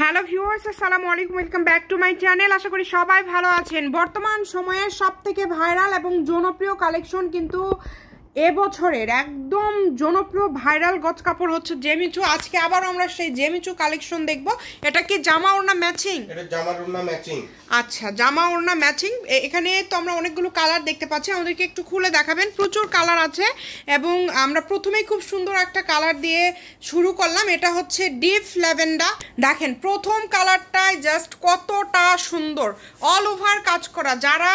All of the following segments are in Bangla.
হ্যালো ভিউয়ার্স, আসসালামু আলাইকুম, welcome back to my channel. আশা করি সবাই ভালো আছেন। বর্তমান সময়ে সবথেকে ভাইরাল এবং জনপ্রিয় কালেকশন কিন্তু এবছরের একদম জনপ্রিয় ভাইরাল গজ কাপড় হচ্ছে জেমিচু। আজকে আবার আমরা সেই জেমিচু কালেকশন দেখব। এটা কি জামা ওড়না ম্যাচিং? এটা জামা ওড়না ম্যাচিং। আচ্ছা, জামা ওড়না ম্যাচিং। এখানে তো আমরা অনেকগুলো কালার দেখতে পাচ্ছি, আমাদেরকে একটু খুলে দেখাবেন। প্রচুর কালার আছে এবং আমরা প্রথমেই খুব সুন্দর একটা কালার দিয়ে শুরু করলাম। এটা হচ্ছে ডিপ ল্যাভেন্ডার। দেখেন প্রথম কালারটাই জাস্ট কতটা সুন্দর, অল ওভার কাজ করা। যারা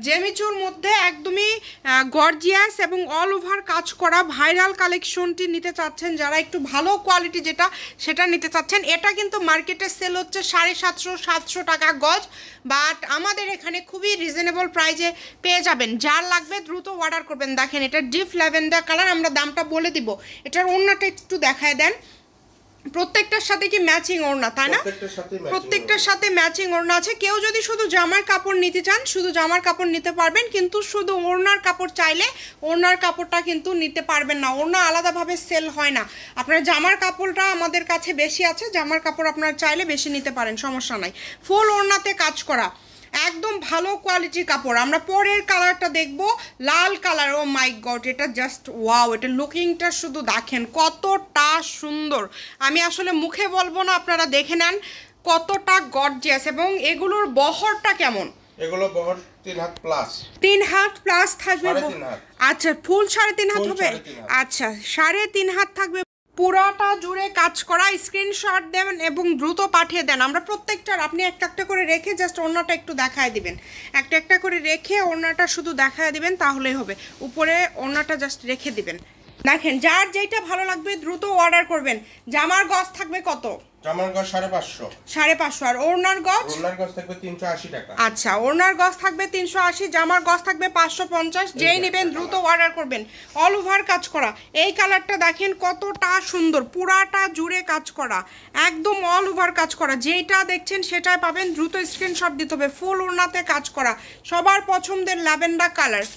জেমিচুর মধ্যে একদমই গর্জিয়াস এবং অল ওভার কাজ করা ভাইরাল কালেকশনটি নিতে চাচ্ছেন, যারা একটু ভালো কোয়ালিটি সেটা নিতে চাচ্ছেন, এটা কিন্তু মার্কেটে সেল হচ্ছে 750-700 টাকা গজ, বাট আমাদের এখানে খুবই রিজনেবল প্রাইজে পেয়ে যাবেন। যার লাগবে দ্রুত অর্ডার করবেন। দেখেন এটা ডিপ ল্যাভেন্ডার কালার, আমরা দামটা বলে দিব। এটার ওড়নাটা একটু দেখায় দেন। প্রত্যেকটার সাথে কি ম্যাচিং ওড়না, তাই না? প্রত্যেকটার সাথে ম্যাচিং ওড়না আছে। কেউ যদি শুধু জামার কাপড় নিতে চান, শুধু জামার কাপড় নিতে পারবেন, কিন্তু শুধু ওড়নার কাপড় চাইলে ওড়নার কাপড়টা কিন্তু নিতে পারবেন না। ওড়না আলাদাভাবে সেল হয় না। আপনার জামার কাপড়টা আমাদের কাছে বেশি আছে, জামার কাপড় আপনারা চাইলে বেশি নিতে পারেন, সমস্যা নাই। ফুল ওড়নাতে কাজ করা, একদম ভালো কোয়ালিটির কাপড়। আমরা পরের কালারটা দেখব, লাল কালার। ও মাই গড, এটা জাস্ট ওয়াও। এটা লুকিংটা শুধু দেখেন কতটা সুন্দর, আমি আসলে মুখে বলবো না, আপনারা দেখে নেন কতটা গর্জিয়াস। এবং এগুলোর বহরটা কেমন? এগুলো বহর 3 হাত প্লাস। 3 হাত প্লাস থাকবে। আচ্ছা, ফুল 3.5 হাত হবে। আচ্ছা, 3.5 হাত থাকবে। পুরাটা জুড়ে কাজ করা। স্ক্রিনশট দেন এবং দ্রুত পাঠিয়ে দেন। আমরা প্রত্যেকটার আপনি একটা একটা করে রেখে জাস্ট ওড়নাটা একটু দেখায় দিবেন। একটা একটা করে রেখে ওড়নাটা শুধু দেখায় দিবেন, তাহলেই হবে। উপরে ওড়নাটা জাস্ট রেখে দিবেন। দেখেন যার যেটা ভালো লাগবে দ্রুত অর্ডার করবেন। জামার গজ থাকবে কত? জামার গজ 550। 550। আর ওড়নার গজ? ওড়নার গজ থাকবে 380 টাকা। আচ্ছা, ওড়নার গজ থাকবে 380, জামার গজ থাকবে 550। যেই নেবেন দ্রুত অর্ডার করবেন। অল ওভার কাজ করা। এই কালারটা দেখেন কতটা সুন্দর, পুরাটা জুড়ে কাজ করা, একদম অল ওভার কাজ করা। যেটা দেখছেন সেটাই পাবেন, দ্রুত স্ক্রিনশট দিতে হবে। ফুল ওড়নাতে কাজ করা, সবার পছন্দের ল্যাভেন্ডার কালার,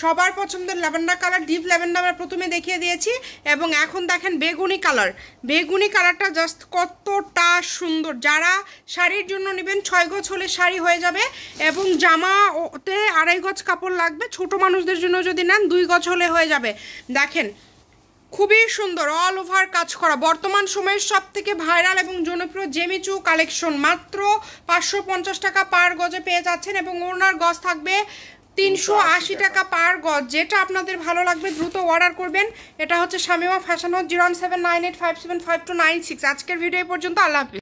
সবার পছন্দের ল্যাভেন্ডার কালার। ডিপ ল্যাভেন্ডার আমরা প্রথমে দেখিয়ে দিয়েছি এবং এখন দেখেন বেগুনি কালার। বেগুনি কালারটা জাস্ট কতটা সুন্দর। যারা শাড়ির জন্য নেবেন 6 গজ হলে শাড়ি হয়ে যাবে এবং জামাতে 2.5 গজ কাপড় লাগবে। ছোট মানুষদের জন্য যদি নেন 2 গজ হলে হয়ে যাবে। দেখেন খুবই সুন্দর, অল ওভার কাজ করা। বর্তমান সময়ের সব থেকে ভাইরাল এবং জনপ্রিয় জেমিচু কালেকশন মাত্র 550 টাকা পার গজে পেয়ে যাচ্ছেন এবং ওড়নার গজ থাকবে 380 টাকা পার গজ। যেটা আপনাদের ভালো লাগবে দ্রুত অর্ডার করবেন। এটা হচ্ছে শামিমা ফ্যাশন হাউস, 01798575296। আজকের ভিডিও পর্যন্ত, আল্লাহ হাফিজ।